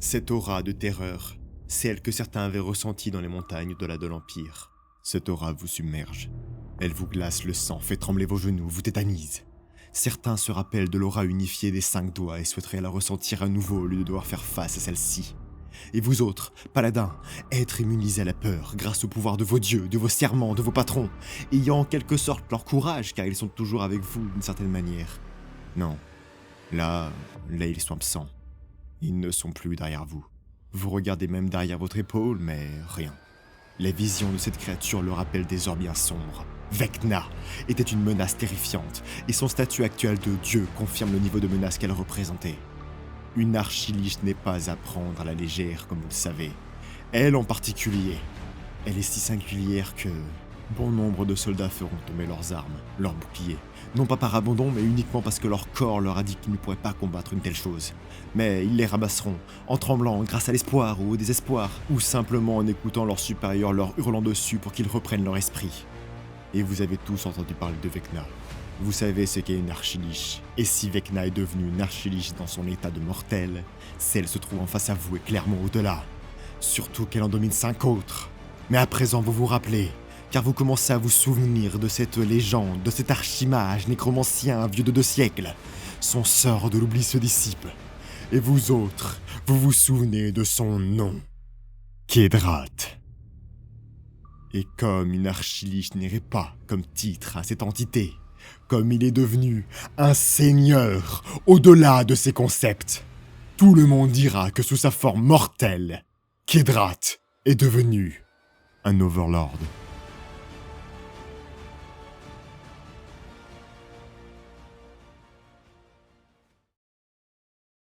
Cette aura de terreur, celle que certains avaient ressentie dans les montagnes au-delà de l'Empire. Cette aura vous submerge. Elle vous glace le sang, fait trembler vos genoux, vous tétanise. Certains se rappellent de l'aura unifiée des 5 doigts et souhaiteraient la ressentir à nouveau au lieu de devoir faire face à celle-ci. Et vous autres, paladins, êtres immunisés à la peur grâce au pouvoir de vos dieux, de vos serments, de vos patrons, ayant en quelque sorte leur courage car ils sont toujours avec vous d'une certaine manière. Non, là ils sont absents. Ils ne sont plus derrière vous. Vous regardez même derrière votre épaule, mais rien. La vision de cette créature le rappelle des heures bien sombres. Vecna était une menace terrifiante, et son statut actuel de dieu confirme le niveau de menace qu'elle représentait. Une archiliche n'est pas à prendre à la légère, comme vous le savez. Elle en particulier. Elle est si singulière que bon nombre de soldats feront tomber leurs armes, leurs boucliers. Non pas par abandon, mais uniquement parce que leur corps leur a dit qu'ils ne pourraient pas combattre une telle chose. Mais ils les ramasseront, en tremblant grâce à l'espoir ou au désespoir, ou simplement en écoutant leurs supérieurs leur hurlant dessus pour qu'ils reprennent leur esprit. Et vous avez tous entendu parler de Vecna. Vous savez ce qu'est une archiliche. Et si Vecna est devenue une archiliche dans son état de mortel, celle se trouvant face à vous est clairement au-delà. Surtout qu'elle en domine 5 autres. Mais à présent vous vous rappelez, car vous commencez à vous souvenir de cette légende, de cet archimage nécromancien vieux de 2 siècles. Son sort de l'oubli se dissipe. Et vous autres, vous vous souvenez de son nom. Khédrat. Et comme une archiliche n'irait pas comme titre à cette entité, comme il est devenu un seigneur au-delà de ses concepts, tout le monde dira que sous sa forme mortelle, Khédrat est devenu un overlord.